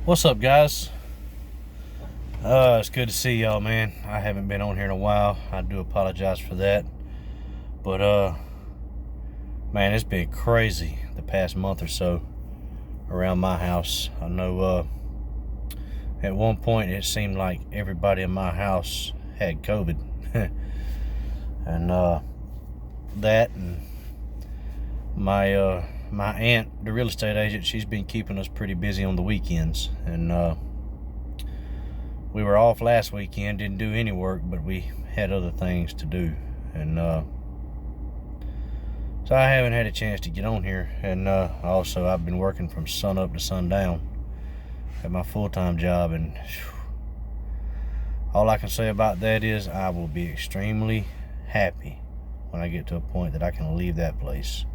What's up, guys? It's good to see y'all, man. I haven't been on here in a while. I do apologize for that. But, man, it's been crazy the past month or so around my house. I know, at one point it seemed like everybody in my house had COVID. And, that and my aunt, the real estate agent, she's been keeping us pretty busy on the weekends. And, we were off last weekend, didn't do any work, but we had other things to do. And so I haven't had a chance to get on here. And also I've been working from sun up to sundown at my full-time job. And all I can say about that is I will be extremely happy when I get to a point that I can leave that place.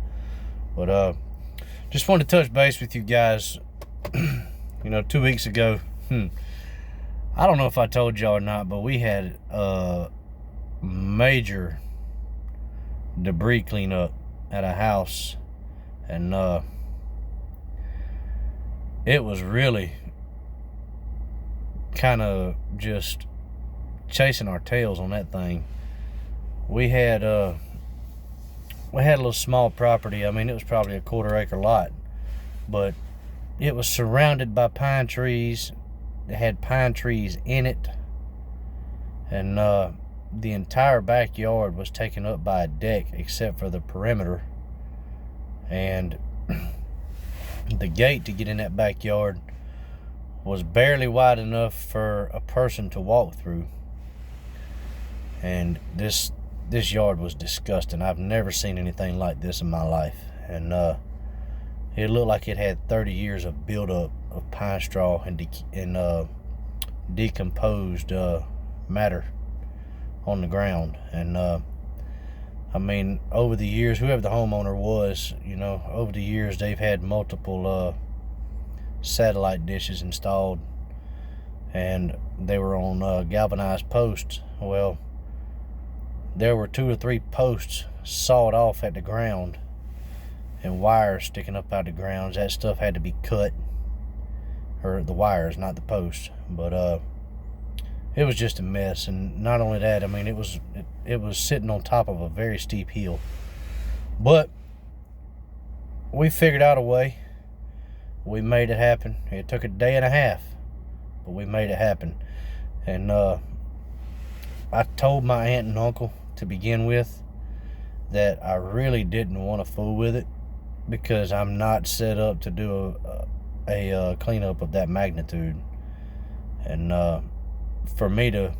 But just wanted to touch base with you guys. 2 weeks ago, I don't know if I told y'all or not, but we had a major debris cleanup at a house. And it was really kind of just chasing our tails on that thing. We had a little small property. I mean, it was probably a 1/4 acre lot, but it was surrounded by pine trees. It had pine trees in it, and the entire backyard was taken up by a deck except for the perimeter. And the gate to get in that backyard was barely wide enough for a person to walk through. And this yard was disgusting. I've never seen anything like this in my life. And it looked like it had 30 years of buildup of pine straw and decomposed matter on the ground. And I mean, over the years, whoever the homeowner was, over the years they've had multiple satellite dishes installed, and they were on galvanized posts. Well, there were 2 or 3 posts sawed off at the ground and wires sticking up out of the ground. That stuff had to be cut, or the wires, not the posts. But it was just a mess. And not only that, I mean, it was sitting on top of a very steep hill. But we figured out a way. We made it happen. It took a day and a half, but we made it happen. And I told my aunt and uncle to begin with that I really didn't want to fool with it, because I'm not set up to do a cleanup of that magnitude. And for me to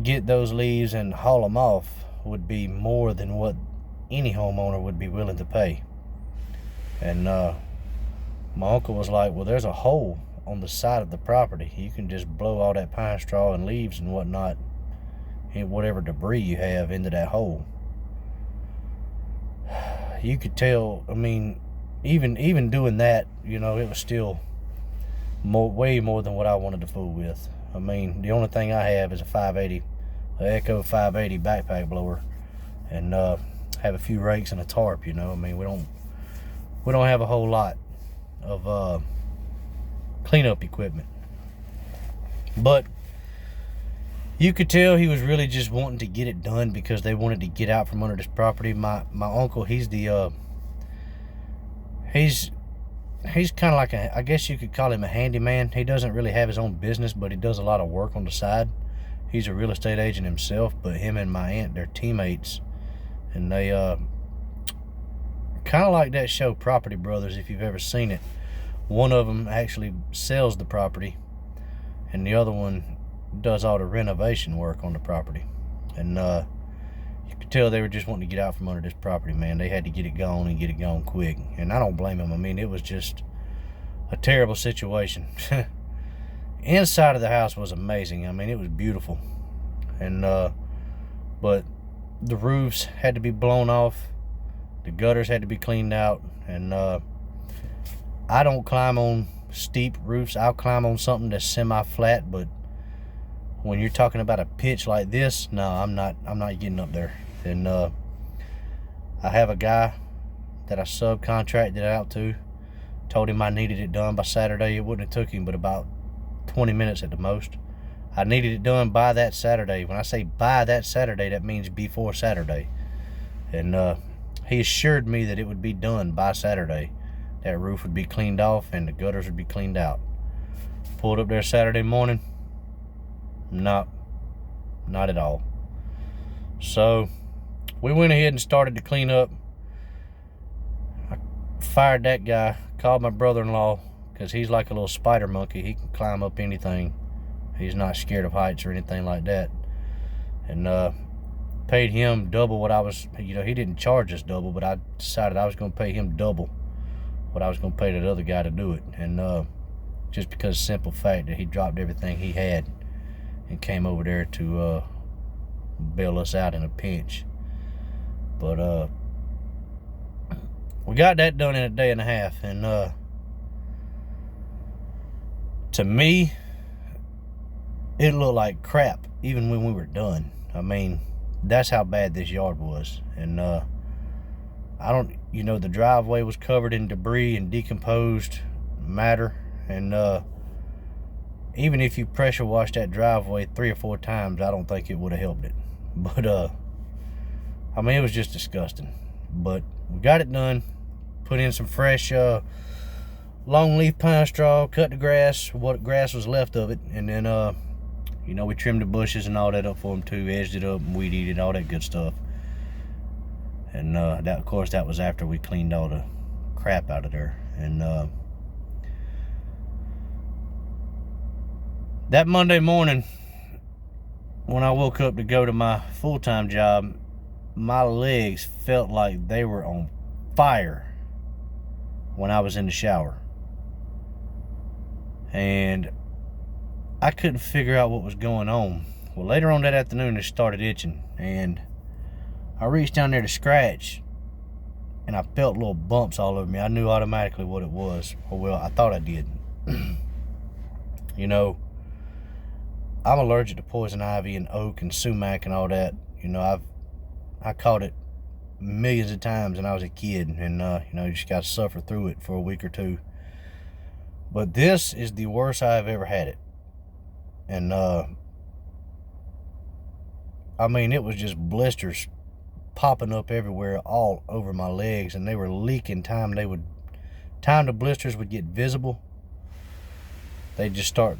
get those leaves and haul them off would be more than what any homeowner would be willing to pay. And my uncle was like, well, there's a hole on the side of the property. You can just blow all that pine straw and leaves and whatnot, and whatever debris you have, into that hole. You could tell, I mean, even doing that, it was still way more than what I wanted to fool with. I mean, the only thing I have is a 580, an Echo 580 backpack blower, and have a few rakes and a tarp. I mean, we don't have a whole lot of cleanup equipment. But you could tell he was really just wanting to get it done because they wanted to get out from under this property. My uncle, he's kind of like I guess you could call him a handyman. He doesn't really have his own business, but he does a lot of work on the side. He's a real estate agent himself, but him and my aunt, they're teammates. And they kind of like that show Property Brothers, if you've ever seen it. One of them actually sells the property, and the other one does all the renovation work on the property. And you could tell they were just wanting to get out from under this property, man. They had to get it gone and get it gone quick. And I don't blame them. I mean, it was just a terrible situation. Inside of the house was amazing. I mean, it was beautiful. And but the roofs had to be blown off. The gutters had to be cleaned out. And I don't climb on steep roofs. I'll climb on something that's semi-flat, but when you're talking about a pitch like this, no, I'm not getting up there. And I have a guy that I subcontracted out to Told him I needed it done by Saturday. It wouldn't have took him but about 20 minutes at the most. I needed it done by that Saturday. When I say by that Saturday, that means before Saturday. And he assured me that it would be done by Saturday. That roof would be cleaned off and the gutters would be cleaned out. Pulled up there Saturday morning. No, not at all. So we went ahead and started to clean up. I fired that guy, called my brother-in-law, because he's like a little spider monkey. He can climb up anything. He's not scared of heights or anything like that. And paid him double what I was, he didn't charge us double, but I decided I was going to pay him double what I was going to pay that other guy to do it. And just because of the simple fact that he dropped everything he had and came over there to bail us out in a pinch. But we got that done in a day and a half. And to me, it looked like crap even when we were done. I mean, that's how bad this yard was. And the driveway was covered in debris and decomposed matter. And even if you pressure washed that driveway 3 or 4 times, I don't think it would have helped it. But I mean, it was just disgusting. But we got it done. Put in some fresh longleaf pine straw, cut the grass, what grass was left of it, and then we trimmed the bushes and all that up for them too, edged it up and weed eated, all that good stuff. And that, of course, that was after we cleaned all the crap out of there. And that Monday morning, when I woke up to go to my full-time job, my legs felt like they were on fire when I was in the shower. And I couldn't figure out what was going on. Well, later on that afternoon, it started itching. And I reached down there to scratch, and I felt little bumps all over me. I knew automatically what it was. Well, I thought I did. I'm allergic to poison ivy and oak and sumac and all that. I caught it millions of times when I was a kid, and you just got to suffer through it for a week or two. But this is the worst I've ever had it. And I mean, it was just blisters popping up everywhere, all over my legs, and they were leaking. Time the blisters would get visible, they just start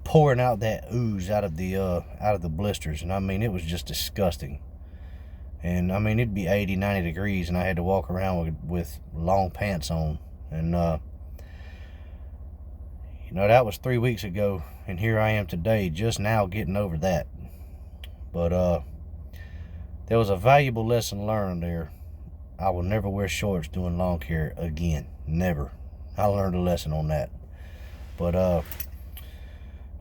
pouring out that ooze out of the blisters. And I mean, it was just disgusting. And I mean, it'd be 80-90 degrees and I had to walk around with long pants on. And that was 3 weeks ago, and here I am today, just now getting over that. But there was a valuable lesson learned there. I will never wear shorts doing lawn care again. Never. I learned a lesson on that. But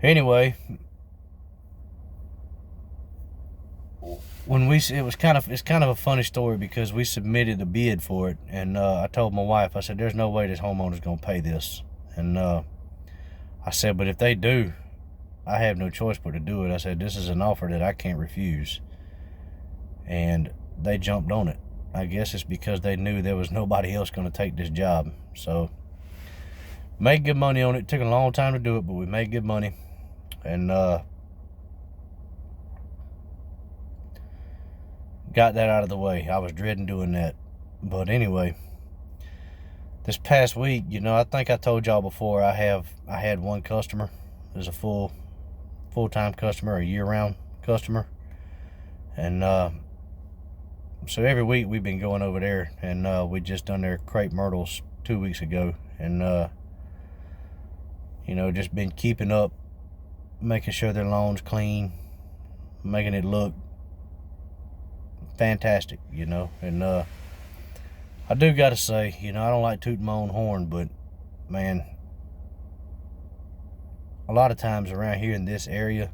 anyway, it's kind of a funny story, because we submitted a bid for it, and I told my wife, I said, there's no way this homeowner's gonna pay this. And I said, but if they do, I have no choice but to do it. I said, this is an offer that I can't refuse. And they jumped on it. I guess it's because they knew there was nobody else going to take this job. So, made good money on it. Took a long time to do it, but we made good money. And got that out of the way. I was dreading doing that. But anyway, this past week, I think I told y'all before, I had one customer. There's a full-time customer, a year-round customer. And so every week we've been going over there, and we just done their crepe myrtles 2 weeks ago. And just been keeping up, making sure their lawn's clean, making it look fantastic, and I do gotta say, I don't like tooting my own horn, but man, a lot of times around here in this area,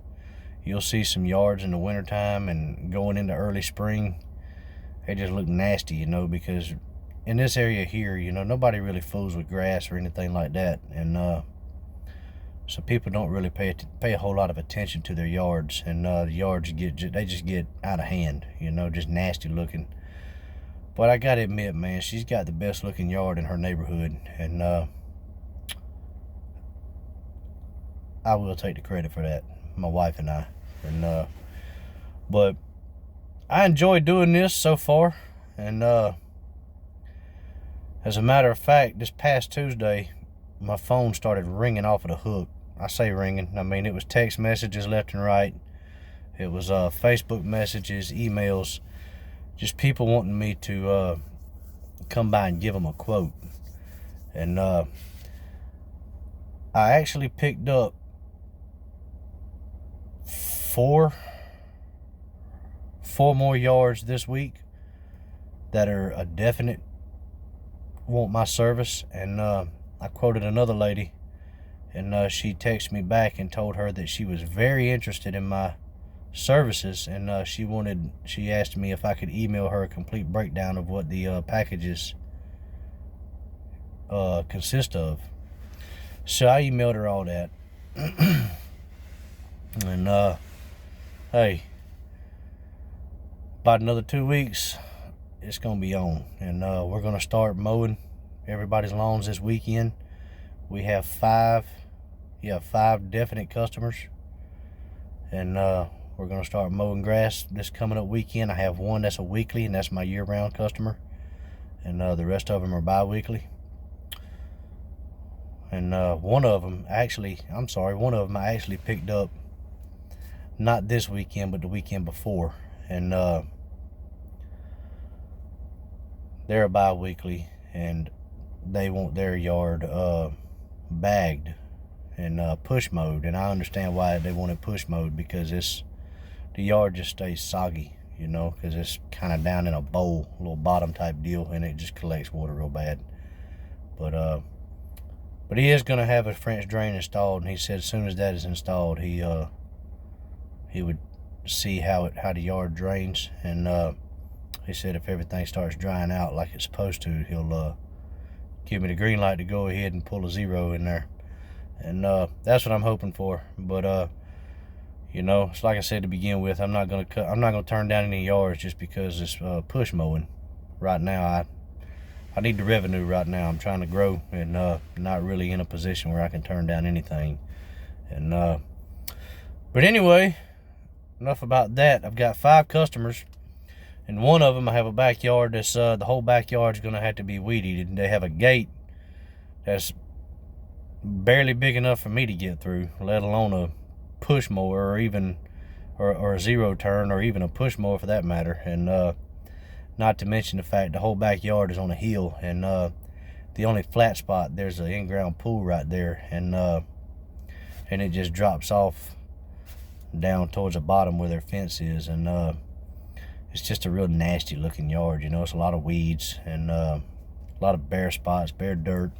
you'll see some yards in the wintertime and going into early spring, they just look nasty, because in this area here, nobody really fools with grass or anything like that. And so people don't really pay a whole lot of attention to their yards, and the yards just get out of hand, just nasty looking. But I gotta admit, man, she's got the best looking yard in her neighborhood, and I will take the credit for that, my wife and I. And but I enjoy doing this so far, and as a matter of fact, this past Tuesday, my phone started ringing off of the hook. I say ringing, I mean it was text messages left and right. It was Facebook messages, emails, just people wanting me to come by and give them a quote. And I actually picked up four more yards this week that are a definite want my service. And I quoted another lady, and she texted me back and told her that she was very interested in my services, and she asked me if I could email her a complete breakdown of what the packages consist of. So I emailed her all that. And hey, about another 2 weeks it's gonna be on, and we're gonna start mowing everybody's lawns this weekend. We have five definite customers, and we're gonna start mowing grass this coming up weekend. I have one that's a weekly, and that's my year-round customer, and the rest of them are bi-weekly. And one of them I actually picked up not this weekend but the weekend before, and they're a bi-weekly, and they want their yard bagged and push mowed. And I understand why they want it push mowed, because the yard just stays soggy, you know, because it's kind of down in a bowl, little bottom type deal, and it just collects water real bad. But he is going to have a French drain installed, and he said as soon as that is installed, he would see how the yard drains, and he said if everything starts drying out like it's supposed to, he'll give me the green light to go ahead and pull a zero in there. And that's what I'm hoping for. But you know, it's like I said to begin with, I'm not gonna turn down any yards just because it's push mowing. Right now, I need the revenue right now. I'm trying to grow, and not really in a position where I can turn down anything. And but anyway, enough about that. I've got 5 customers, and one of them I have a backyard that's the whole backyard's gonna have to be weed eated. They have a gate that's barely big enough for me to get through, let alone a push mower, or even or a zero turn, or even a push mower for that matter. And not to mention the fact the whole backyard is on a hill, and the only flat spot, there's an in-ground pool right there, and it just drops off down towards the bottom where their fence is. And it's just a real nasty looking yard, you know. It's a lot of weeds, and a lot of bare spots, bare dirt.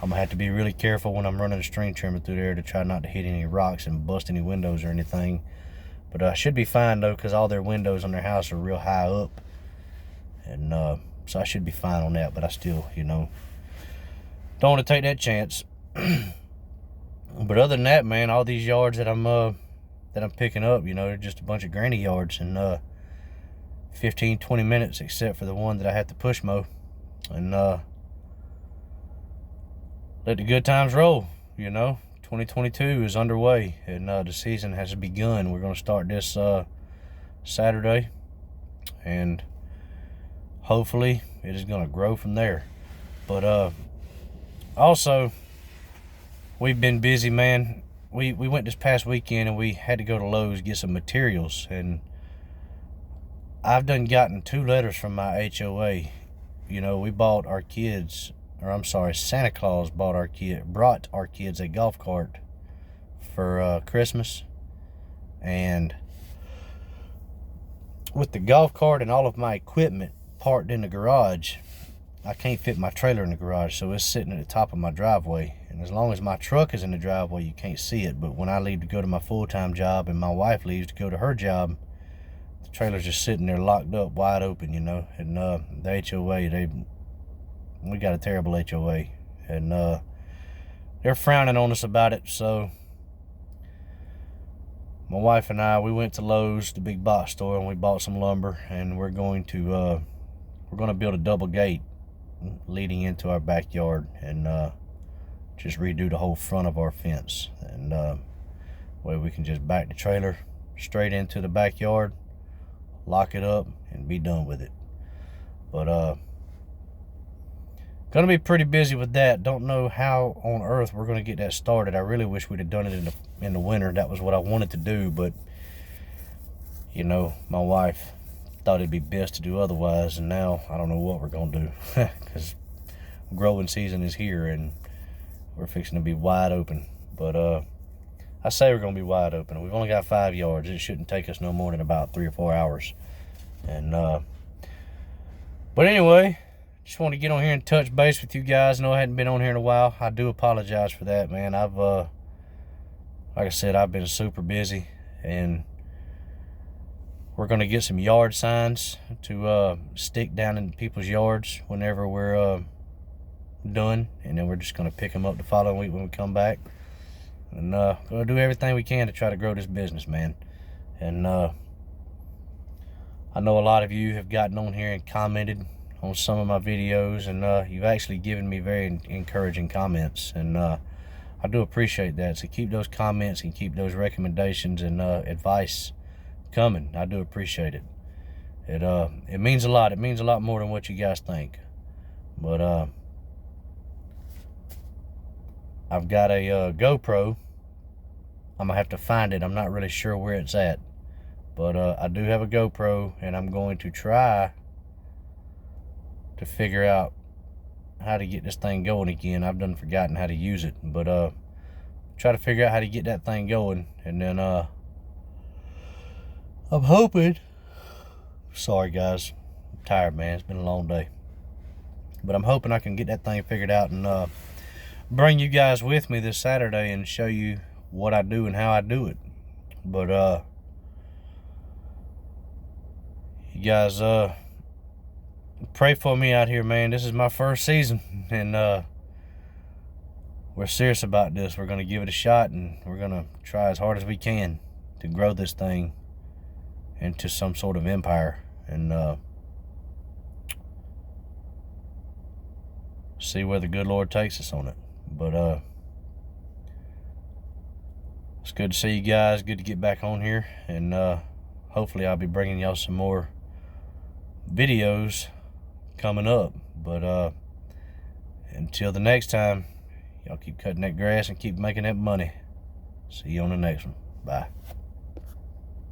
I'm gonna have to be really careful when I'm running a string trimmer through there to try not to hit any rocks and bust any windows or anything. But I should be fine though, because all their windows on their house are real high up, and so I should be fine on that. But I still, you know, don't want to take that chance. But other than that, man, all these yards that I'm picking up, you know, they're just a bunch of granny yards, and 15-20 minutes, except for the one that I have to push mow. And let the good times roll, you know. 2022 is underway, and the season has begun. We're going to start this Saturday, and hopefully it is going to grow from there. But also, we've been busy, man. We went this past weekend, and we had to go to Lowe's get some materials, and I've gotten 2 letters from my HOA. You know, we bought our kids, or I'm sorry, Santa Claus brought our kids a golf cart for Christmas. And with the golf cart and all of my equipment parked in the garage, I can't fit my trailer in the garage, so it's sitting at the top of my driveway. And as long as my truck is in the driveway, you can't see it. But when I leave to go to my full-time job, and my wife leaves to go to her job, the trailer's just sitting there locked up, wide open, you know. And the HOA, we got a terrible HOA, and they're frowning on us about it. So my wife and I, we went to Lowe's, the big box store, and we bought some lumber, and we're going to we're going to build a double gate leading into our backyard, and just redo the whole front of our fence, and where we can just back the trailer straight into the backyard, lock it up, and be done with it. But gonna be pretty busy with that. Don't know how on earth we're gonna get that started. I really wish we'd have done it in the winter. That was what I wanted to do, but you know, my wife thought it'd be best to do otherwise, and now I don't know what we're gonna do because growing season is here and we're fixing to be wide open. But I say we're gonna be wide open. We've only got 5 yards. It shouldn't take us no more than about 3 or 4 hours. And but anyway, just want to get on here and touch base with you guys. I know I hadn't been on here in a while. I do apologize for that, man. I've like I said, I've been super busy, and we're gonna get some yard signs to stick down in people's yards whenever we're done, and then we're just gonna pick them up the following week when we come back, and gonna do everything we can to try to grow this business, man. And I know a lot of you have gotten on here and commented on some of my videos, and you've actually given me very encouraging comments, and I do appreciate that. So keep those comments and keep those recommendations and advice coming. I do appreciate it. It means a lot. It means a lot more than what you guys think. But I've got a GoPro. I'm gonna have to find it. I'm not really sure where it's at, but I do have a GoPro, and I'm going to try to figure out how to get this thing going again. I've done forgotten how to use it, but try to figure out how to get that thing going, and then I'm hoping, sorry guys, I'm tired, man, it's been a long day, but I'm hoping I can get that thing figured out and bring you guys with me this Saturday and show you what I do and how I do it. But you guys pray for me out here, man. This is my first season, and we're serious about this. We're gonna give it a shot, and we're gonna try as hard as we can to grow this thing into some sort of empire, and see where the good Lord takes us on it. But it's good to see you guys. Good to get back on here, and hopefully I'll be bringing y'all some more videos coming up. But until the next time, y'all keep cutting that grass and keep making that money. See you on the next one. Bye.